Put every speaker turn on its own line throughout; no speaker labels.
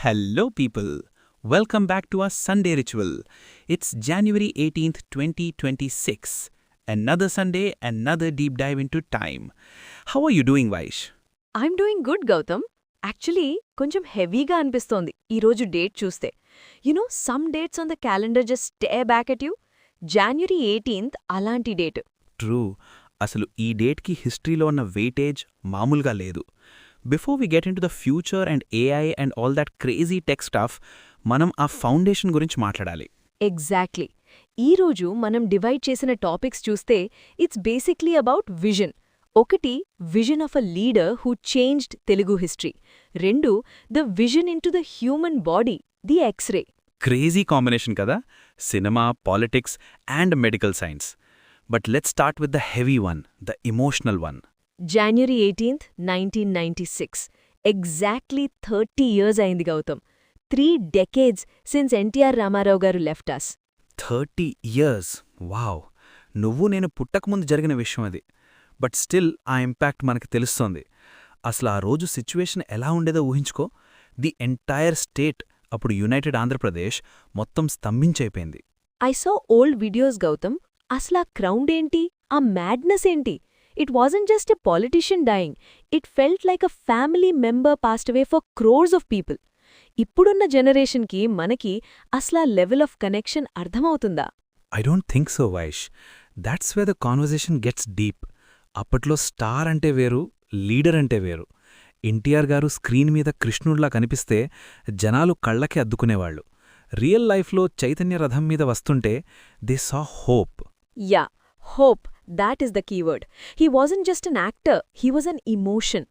Hello, people. Welcome back to our Sunday ritual. It's January 18th, 2026. Another Sunday, another deep dive into time. How are you doing, Vaish?
I'm doing good Gautam. Actually కొంచెం హెవీగా అనిపిస్తోంది ఈరోజు date చూస్తే. Some dates on the calendar just stay back at you. January 18th అలాంటి date.
True. అసలు ఈ డేట్కి హిస్టరీలో ఉన్న వెయిటేజ్ మామూలుగా లేదు. Before we get into the future and AI and all that crazy tech stuff, మనం ఆ ఫౌండేషన్ గురించి మాట్లాడాలి.
ఎగ్జాక్ట్లీ. ఈరోజు మనం డివైడ్ చేసిన టాపిక్స్ చూస్తే ఇట్స్ బేసిక్లీ అబౌట్ విజన్. ఒకటి, vision of a leader who changed Telugu history. రెండు, the vision into the human body, the x-ray.
Crazy combination కదా, cinema, politics and medical science. But let's start with the heavy one, the emotional one.
January 18th, 1996. Exactly 30 years అయింది Gautam. 3 decades since NTR Ramarao గారు left us.
30 years. Wow. నువ్వు నేను పుట్టకముందు జరిగిన విషయం అది. But still ఆ impact మనకు తెలుస్తోంది. అసలు ఆ రోజు సిచ్యువేషన్ ఎలా ఉండేదో ఊహించుకో. ది ఎంటైర్ స్టేట్, అప్పుడు యునైటెడ్ ఆంధ్రప్రదేశ్, మొత్తం స్తంభించైపోయింది.
I saw old videos Gautam. అసలా క్రౌడ్ ఏంటి, ఆ మ్యాడ్నెస్ ఏంటి? It wasn't just a politician dying. It felt like a family member passed away for crores of people. ఇప్పుడున్న జనరేషన్కి మనకి అసలా లెవెల్ ఆఫ్ కనెక్షన్ అర్థమవుతుందా?
I don't think so, Vaish. That's way the conversation gets deep. అప్పట్లో star అంటే వేరు, leader అంటే వేరు. ఎన్టీఆర్ గారు స్క్రీన్ మీద కృష్ణుడిలా కనిపిస్తే జనాలు కళ్లకి అద్దుకునేవాళ్లు. రియల్ లైఫ్లో చైతన్య రథం మీద వస్తుంటే they saw hope.
Yeah, hope. That is the keyword. He wasn't just an actor, he was an emotion.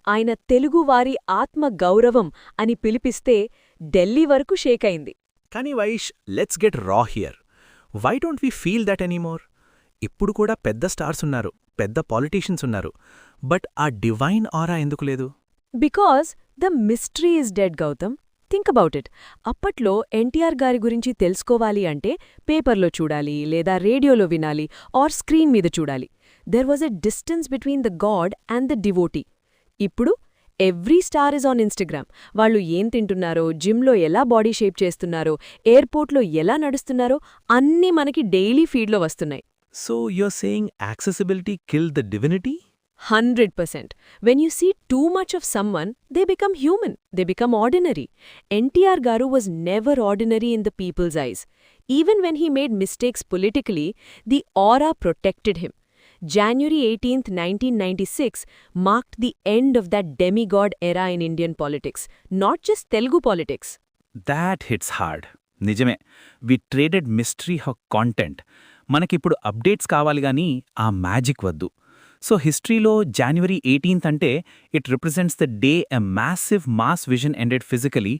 ఆయన తెలుగువారి ఆత్మ గౌరవం అని పిలిపిస్తే ఢిల్లీ వరకు షేక్ అయింది.
కానీ Vaish, let's get raw here. Why don't we feel that anymore? ఇప్పుడు కూడా పెద్ద స్టార్స్ ఉన్నారు, పెద్ద పాలిటీషియన్స్ ఉన్నారు, బట్ ఆ డివైన్ ఆరా ఎందుకు లేదు?
Because the mystery is dead Gautam. Think about it. అప్పట్లో ఎన్టీఆర్ గారి గురించి తెలుసుకోవాలి అంటే పేపర్లో చూడాలి, లేదా రేడియోలో వినాలి, ఆర్ స్క్రీన్ మీద చూడాలి. There was a distance between the god and the devotee. ఇప్పుడు every star is on Instagram. వాళ్ళు ఏం తింటున్నారో, జిమ్లో ఎలా బాడీ షేప్ చేస్తున్నారో, ఎయిర్పోర్ట్లో ఎలా నడుస్తున్నారో అన్నీ మనకి డైలీ ఫీడ్లో వస్తున్నాయి.
So you're saying accessibility kill the divinity?
100%. When you see too much of someone, they become human, they become ordinary. NTR Garu was never ordinary in the people's eyes. Even when he made mistakes politically, the aura protected him. January 18th, 1996 marked the end of that demigod era in Indian politics, not just Telugu politics.
That hits hard. నిజమే. We traded mystery for content. మనకిప్పుడు updates కావాలి గానీ ఆ magic వద్దు. So హిస్టరీలో January 18th అంటే it represents the day a massive mass vision ended physically,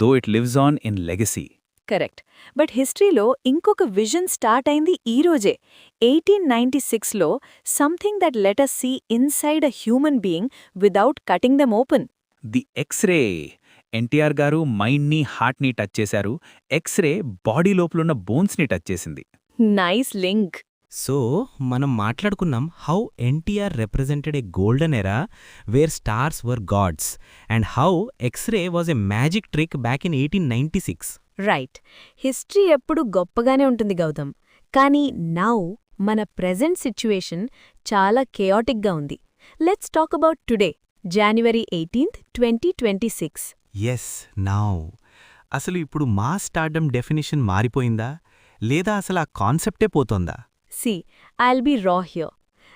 though it lives on in legacy.
Correct. But హిస్టరీలో ఇంకొక విజన్ స్టార్ట్ అయింది ఈరోజే. 1896లో something that let us see inside a human being without cutting them open.
The x-ray. NTR garu మైండ్ని, హార్ట్ని touch చేశారు. X-ray body లోపలున్న బోన్స్ని టచ్ చేసింది.
Nice link.
సో మనం మాట్లాడుకున్నాం how NTR represented a golden era where stars were God's, and how x-ray was a magic trick back in 1896.
Right. History ఎప్పుడు గొప్పగానే ఉంటుంది గౌతమ్. కానీ నౌ మన ప్రెజెంట్ సిచ్యువేషన్ చాలా కేయాటిక్గా ఉంది. Let's talk about today, January 18th, 2026.
Yes, now. అసలు ఇప్పుడు మాస్ స్టార్డమ్ డెఫినిషన్ మారిపోయిందా, లేదా అసలు ఆ కాన్సెప్టే పోతోందా?
See, I'll be raw here.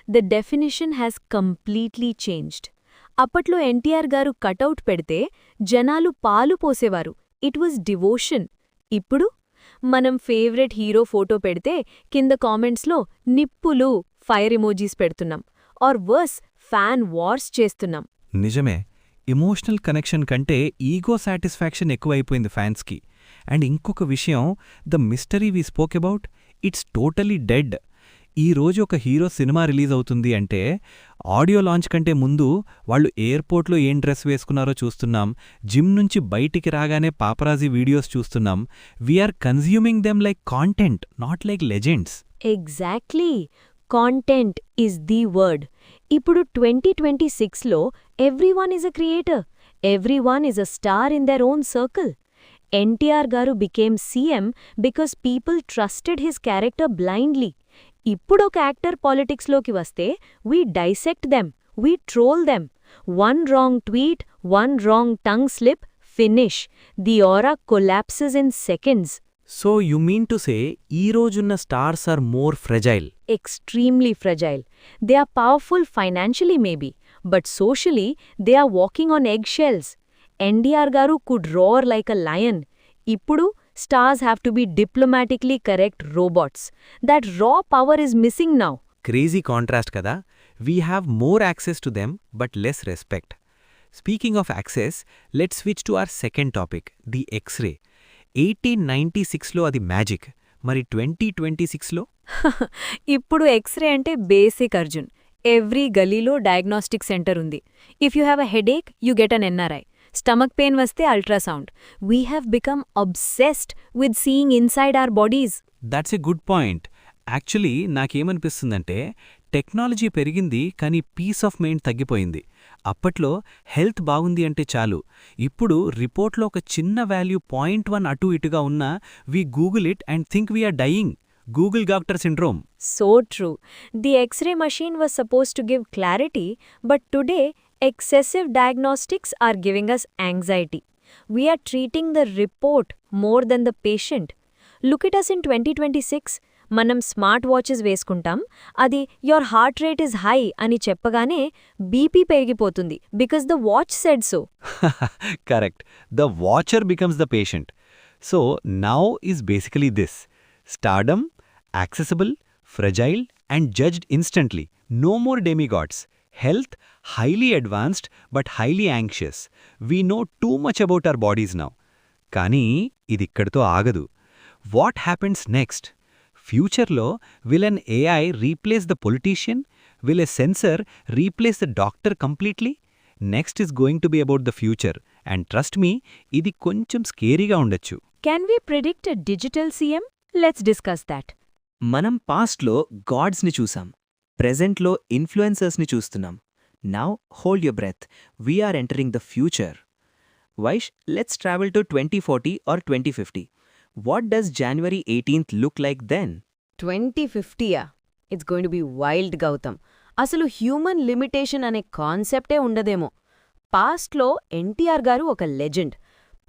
The definition has completely changed. అప్పట్లో ఎన్టీఆర్ గారు కటౌట్ పెడితే జనాలు పాలు పోసేవారు. It was devotion. ఇప్పుడు మనం ఫేవరెట్ హీరో ఫోటో పెడితే కింద కామెంట్స్లో నిప్పులు, ఫైర్ ఎమోజీస్ పెడుతున్నాం. ఆర్ వర్స్, ఫ్యాన్ వార్స్ చేస్తున్నాం.
నిజమే. ఎమోషనల్ కనెక్షన్ కంటే ఈగో సాటిస్ఫాక్షన్ ఎక్కువైపోయింది ఫ్యాన్స్కి. అండ్ ఇంకొక విషయం, the mystery we spoke about, it's totally dead. ఈరోజు ఒక హీరో సినిమా రిలీజ్ అవుతుంది అంటే ఆడియో లాంచ్ కంటే ముందు వాళ్ళు ఎయిర్పోర్ట్లో ఏం డ్రెస్ వేసుకున్నారో చూస్తున్నాం, జిమ్ నుంచి బయటికి రాగానే పాపరాజీ వీడియోస్ చూస్తున్నాం. We're consuming them like content, not like legends.
Exactly. Content is the word. ఇప్పుడు 2026లో everyone is a creator.
Everyone is a star in their own circle. NTR garu became CM because people trusted his character blindly. ఇప్పుడొక actor పాలిటిక్స్లోకి వస్తే we dissect them, we troll them. One wrong tweet, one wrong tongue slip, finish. The aura collapses in seconds.
So you mean to say ఈ రోజున్న stars are more fragile.
Extremely fragile. They are powerful financially maybe, but socially they are walking on eggshells. NDR garu could roar like a lion. Ippudu stars have to be diplomatically correct robots. That raw power is missing now.
Crazy contrast కదా. We have more access to them but less respect. Speaking of access, let's switch to our second topic, the x-ray. 1896లో అది magic, మరి 2026లో?
ఇప్పుడు x-ray అంటే basic అర్జున్. Every గలీలో diagnostic centre ఉంది. If you have a headache you get an NRI. Stomach pain వస్తే ultrasound. We have become obsessed with seeing inside our bodies.
That's a good point. Actually నాకేమనిపిస్తుందంటే technology పెరిగింది కానీ piece of mind తగ్గిపోయింది. అప్పట్లో health బాగుంది అంటే చాలు. ఇప్పుడు రిపోర్ట్లో ఒక చిన్న వాల్యూ 0.1 అటు ఇటుగా ఉన్నా we Google it and think we're dying. Google doctor syndrome.
So true. The X-ray machine was supposed to give clarity, but today, excessive diagnostics are giving us anxiety. We are treating the report more than the patient. Look at us in 2026. మనం smart watches వేసుకుంటాం, అది your heart rate is high అని చెప్పగానే BP పెరిగిపోతుంది because the watch said so.
Correct. The watcher becomes the patient. So now is basically this: stardom, accessible, fragile, and judged instantly. No more demigods. Health, highly advanced but highly anxious. We know too much about our bodies now. కానీ ఇదిక్కడితో ఆగదు. What happens next? ఫ్యూచర్లో will an AI replace the politician? Will a sensor replace the doctor completely? Next is going to be about the future. And trust me, ఇది కొంచెం స్కేరీగా ఉండొచ్చు.
Can we predict a digital CM? Let's discuss that.
మనం పాస్ట్లో గాడ్స్ని చూసాం, ప్రెజెంట్లో ఇన్ఫ్లుయెన్సర్స్ని చూస్తున్నాం. Now hold your breath, we're entering the future. Vaish, let's travel to 2040 or 2050. What does January 18th look like then?
2050యా? It's going to be wild, Gautam. అసలు human limitation అనే కాన్సెప్టే ఉండదేమో. పాస్ట్లో ఎన్టీఆర్ గారు ఒక లెజెండ్,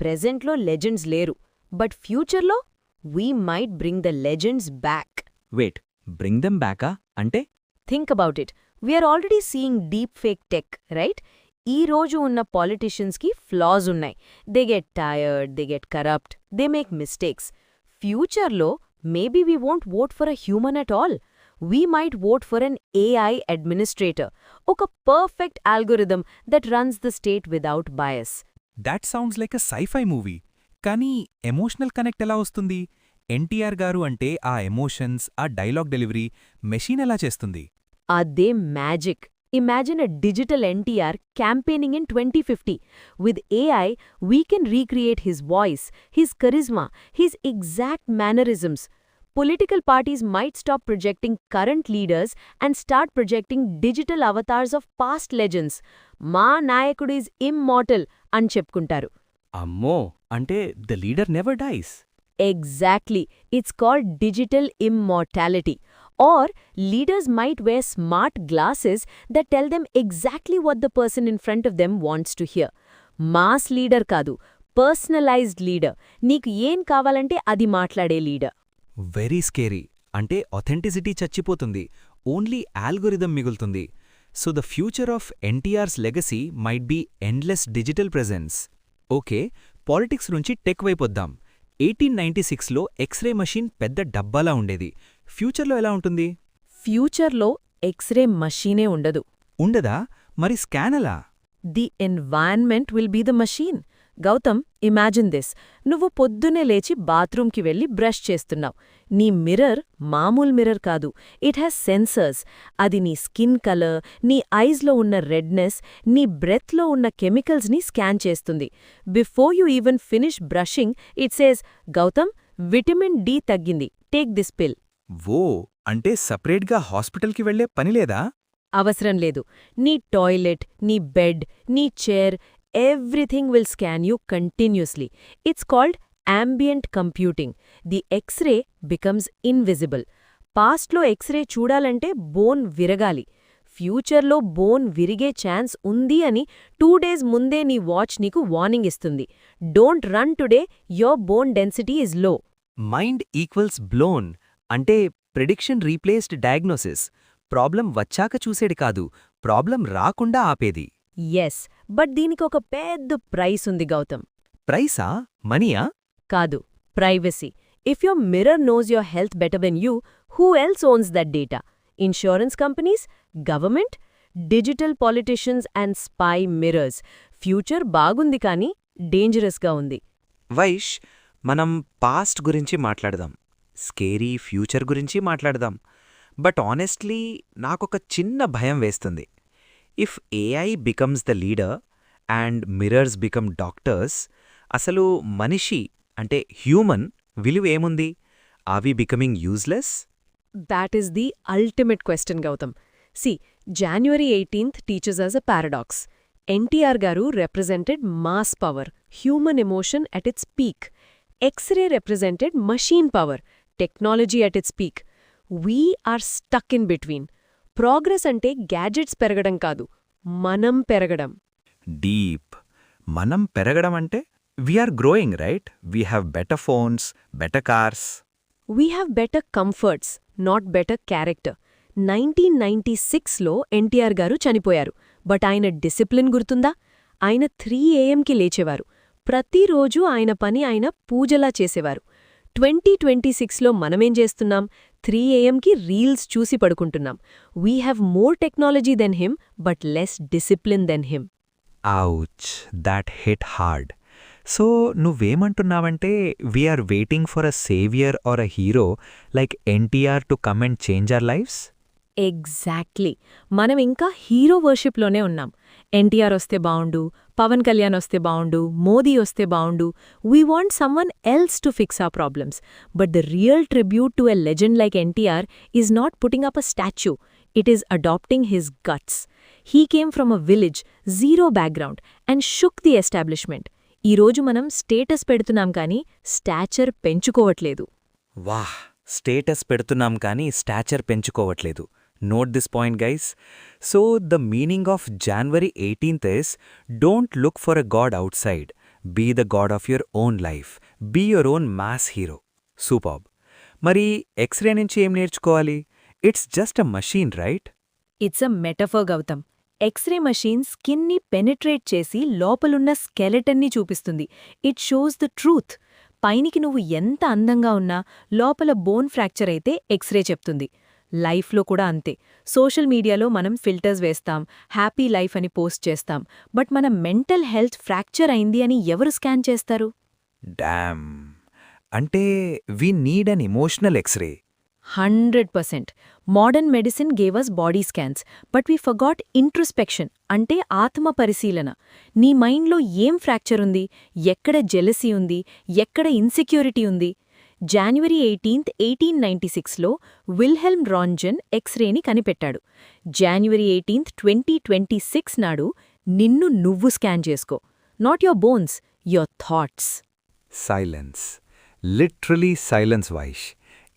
ప్రెజెంట్లో లెజెండ్స్ లేరు. బట్ ఫ్యూచర్లో we might bring the legends back.
Wait, bring them బ్యాకా అంటే?
Think about it. We are already seeing deepfake tech, right? ఈ రోజు ఉన్న politiciansకి flaws ఉన్నాయి. They get tired, they get corrupt, they make mistakes. Futureలో maybe we won't vote for a human at all. We might vote for an AI administrator, ఒక perfect algorithm that runs the state without bias.
That sounds like a sci-fi movie. కానీ emotional connect ఎలా వస్తుంది? ఎన్టీఆర్ గారు అంటే ఆ emotions, ఆ dialogue delivery machine ఎలా చేస్తుంది?
అదే magic. Imagine a digital NTR campaigning in 2050. With AI, we can recreate his voice, his charisma, his exact mannerisms. Political parties might stop projecting current leaders and start projecting digital avatars of past legends. మా నాయకుడు is immortal అని చెప్పుకుంటారు.
అమ్మో, అంటే the leader never dies.
Exactly. It's called digital immortality. Or leaders might wear smart glasses that tell them exactly what the person in front of them wants to hear. Mass leader కాదు, personalized leader. నీకు ఏం కావాలంటే అది మాట్లాడే leader.
Very scary. అంటే authenticity చచ్చిపోతుంది, only algorithm మిగులుతుంది. So the future of NTR's legacy might be endless digital presence. Okay, politics నుంచి టెక్ వైపొద్దాం. 1896లో ఎక్స్రే మషీన్ పెద్ద డబ్బాలా ఉండేది. ఫ్యూచర్లో ఎలా ఉంటుంది?
ఫ్యూచర్లో ఎక్స్రే మషీనే ఉండదు.
ఉండదా? మరి స్కానలా?
The environment will be the machine. Gautam, imagine this. నువ్వు పొద్దునే లేచి బాత్రూంకి వెళ్ళి బ్రష్ చేస్తున్నావు. నీ మిర్రర్ మామూలు మిర్రర్ కాదు, ఇట్ హ్యాస్ సెన్సర్స్. అది నీ స్కిన్ కలర్, నీ ఐస్లో ఉన్న రెడ్నెస్, నీ బ్రెత్లో ఉన్న కెమికల్స్ని స్కాన్ చేస్తుంది. Before you even finish brushing it says, Gautam, vitamin D తగ్గింది, టేక్ దిస్ పిల్.
ఓ, అంటే సపరేట్గా హాస్పిటల్కి వెళ్లే పనిలేదా?
అవసరం లేదు. నీ టాయిలెట్, నీ బెడ్, నీ chair, Everything will scan you continuously. It's called ambient computing. The X-ray becomes invisible. పాస్ట్లో ఎక్స్రే చూడాలంటే బోన్ విరగాలి. ఫ్యూచర్లో బోన్ విరిగే ఛాన్స్ ఉంది అని 2 days ముందే నీ వాచ్ నీకు వార్నింగ్ ఇస్తుంది. Don't run today, your bone density is low.
Mind equals blown అంటే ప్రిడిక్షన్ రీప్లేస్డ్ డయాగ్నోసిస్. ప్రాబ్లం వచ్చాక చూసేది కాదు, ప్రాబ్లం రాకుండా ఆపేది.
ఎస్, బట్ దీనికొక పెద్ద ప్రైస్ ఉంది గౌతమ్.
ప్రైసా? మనీయా?
కాదు, privacy. If your mirror knows your health better than you, who else owns that data? Insurance companies? Government? Digital politicians and spy mirrors. Future బాగుంది కానీ డేంజరస్గా ఉంది.
వైష్, మనం పాస్ట్ గురించి మాట్లాడదాం, స్కేరీ ఫ్యూచర్ గురించి మాట్లాడదాం. బట్ ఆనెస్ట్లీ నాకొక చిన్న భయం వేస్తుంది. If AI becomes the leader and mirrors become doctors, అసలు మనిషి అంటే హ్యూమన్ విలువ ఏముంది? Are we becoming useless?
That is the ultimate question, Gautam. See, January 18th teaches us a paradox. NTR garu represented mass power, human emotion at its peak. X-ray represented machine power, technology at its peak. We are stuck in between. Progress ante gadgets పెరగడం కాదు, మనం పెరగడం.
Deep. మనం పెరగడం అంటే we're growing, right? We have better phones, better cars.
We have better comforts, not better character. 1996లో ఎన్టీఆర్ గారు చనిపోయారు. బట్ ఆయన డిసిప్లిన్ గుర్తుందా? ఆయన 3 AM లేచేవారు. ప్రతిరోజు ఆయన పని ఆయన పూజలా చేసేవారు. 2026లో మనమేం చేస్తున్నాం? 3 AMకి రీల్స్ చూసి పడుకుంటున్నాం. We have more technology than him, but less discipline than him.
Ouch, that hit hard. So నువ్వేమంటున్నావంటే we're waiting for a saviour or a hero like NTR to come and change our lifes?
Exactly. మనం ఇంకా hero వర్షిప్లోనే ఉన్నాం. ఎన్టీఆర్ వస్తే బావుండు, పవన్ కళ్యాణ్ వస్తే బావుండు, మోదీ వస్తే బావుండు. We want someone else to fix our problems. But the real tribute to a legend like NTR is not putting up a statue. It is adapting his guts. He came from a village, zero background, and shook the establishment. ఈరోజు మనం status పెడుతున్నాం కానీ stature పెంచుకోవట్లేదు.
వాహ్, status పెడుతున్నాం కానీ stature పెంచుకోవట్లేదు. Note this point, guys. So the meaning of January 18th is don't look for a god అవుట్ సైడ్, be the god of your own life, be your own mass hero. Superb. మరి x-ray నుంచి ఏం నేర్చుకోవాలి? It's just a machine, right?
It's a metaphor, Gautam. X-ray machine స్కిన్ని penetrate చేసి లోపలున్న స్కెలెటన్ని చూపిస్తుంది. It shows the truth. పైనికి నువ్వు ఎంత అందంగా ఉన్నా లోపల బోన్ ఫ్రాక్చర్ అయితే ఎక్స్రే చెప్తుంది. లైఫ్లో కూడా అంతే. సోషల్ మీడియాలో మనం ఫిల్టర్స్ వేస్తాం, హ్యాపీ లైఫ్ అని పోస్ట్ చేస్తాం. బట్ మన మెంటల్ హెల్త్ ఫ్రాక్చర్ అయింది అని ఎవరు స్కాన్ చేస్తారు?
డామ్. అంటే we need an emotional x-ray.
100%. Modern medicine gave us body scans, but we forgot introspection, అంటే ఆత్మ పరిశీలన. నీ మైండ్లో ఏం ఫ్రాక్చర్ ఉంది, ఎక్కడ జెలసీ ఉంది, ఎక్కడ ఇన్సెక్యూరిటీ ఉంది? January 18th, 1896లో విల్హెల్మ్ రాంజన్ ఎక్స్రేని కనిపెట్టాడు. January 18th, 2026 నాడు నిన్ను నువ్వు స్కాన్ చేసుకో. Not your bones, your thoughts.
Silence, literally silence. Vaish,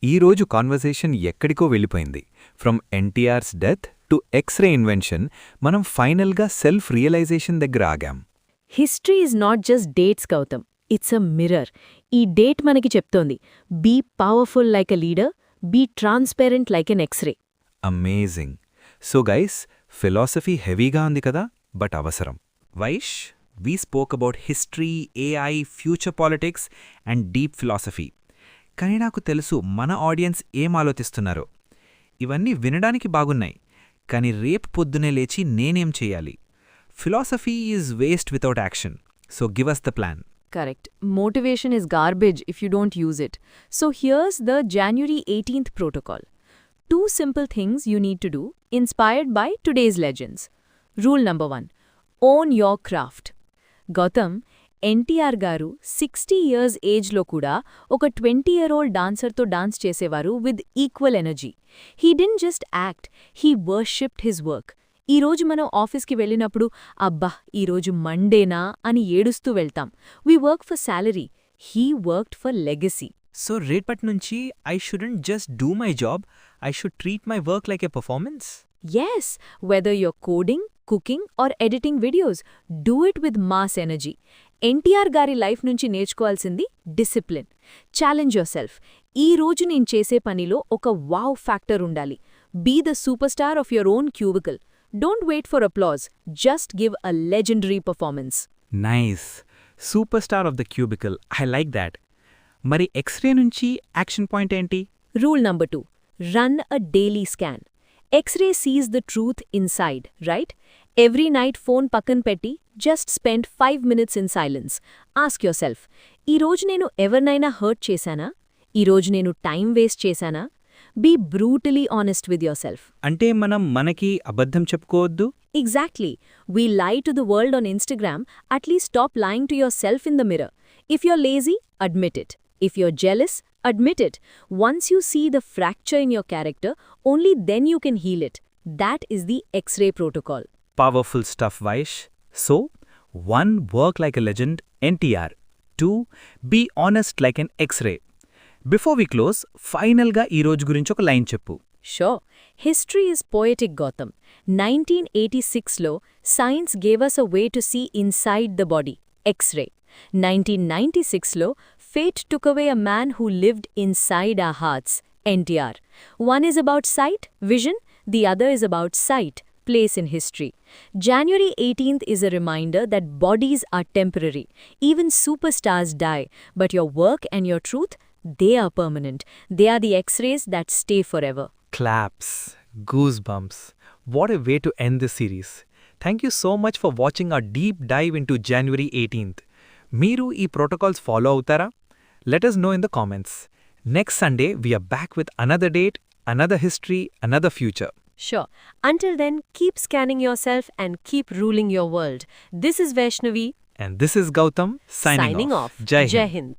ఈరోజు కాన్వర్సేషన్ ఎక్కడికో వెళ్ళిపోయింది. From NTR's death to x-ray invention, మనం ఫైనల్గా సెల్ఫ్ రియలైజేషన్ దగ్గర ఆగాం.
History is not just dates, Gautam. It's a mirror. ఈ డేట్ మనకి చెప్తోంది, be powerful like a leader, be transparent like an x-ray.
Amazing. So guys, philosophy హెవీగా ఉంది కదా, బట్ అవసరం. Vaish, we spoke about history, AI, future politics and deep philosophy. కానీ నాకు తెలుసు మన ఆడియన్స్ ఏం ఆలోచిస్తున్నారో. ఇవన్నీ వినడానికి బాగున్నాయి, కానీ రేపు పొద్దునే లేచి నేనేం చెయ్యాలి? Philosophy is waste without action. So give us the plan.
Correct. Motivation is garbage if you don't use it. So here's the January 18th protocol. 2 simple things you need to do, inspired by today's legends. Rule number 1. Own your craft. Gautam, NTR garu 60 years age lo kuda oka 20-year-old dancer to dance chesevaru with equal energy. He didn't just act, he worshipped his work. ఈరోజు మనం ఆఫీస్కి వెళ్ళినప్పుడు అబ్బా ఈరోజు మండేనా అని ఏడుస్తూ వెళ్తాం. We work for salary, he worked for legacy.
So రేపటి నుంచి I shouldn't just do my job, I should treat my work like a performance.
Yes, whether you're coding, cooking or editing videos, do it with mass energy. NTR గారి life నుంచి నేర్చుకోవాల్సింది discipline. Challenge your self. ఈ రోజు నేను చేసే పనిలో ఒక wow factor ఉండాలి. Be the superstar of your own cubicle. Don't wait for applause, just give a legendary performance.
Nice, superstar of the cubicle, I like that. మరి x-ray నుంచి action point ఏంటి?
Rule number 2, run a daily scan. X-ray sees the truth inside, right? Every night phone పక్కన పెట్టి just spend 5 minutes in silence. Ask yourself, ఈ రోజు నేను ఎవరినైనా hurt చేశానా? ఈ రోజు నేను టైం వేస్ట్ చేశానా? Be brutally honest with yourself.
అంటే మనం మనకి అబద్ధం చెప్పుకోవద్దు.
Exactly. We lie to the world on Instagram, at least stop lying to yourself in the mirror. If you're lazy, admit it. If you're jealous, admit it. Once you see the fracture in your character, only then you can heal it. That is the X-ray protocol.
Powerful stuff, Vaish. So, 1. Work like a legend, NTR. 2. Be honest like an X-ray. Before we close, final గా ఈ రోజు గురించి ఒక line చెప్పు.
Sure. History is poetic, Gautam. 1986లో science gave us a way to see inside the body, X-ray. 1996లో fate took away a man who lived inside our hearts, NTR. One is about sight, vision, the other is about sight, place in history. January 18th is a reminder that bodies are temporary. Even superstars die, but your work and your truth, they are permanent. They are the X-rays that stay forever.
Claps, goosebumps. What a way to end this series. Thank you so much for watching our deep dive into January 18th. మీరు ఈ protocols follow అవుతారా? Let us know in the comments. Next Sunday, we are back with another date, another history, another future.
Sure. Until then, keep scanning yourself and keep ruling your world. This is Vaishnavi.
And this is Gautam signing off.
Jai Hind.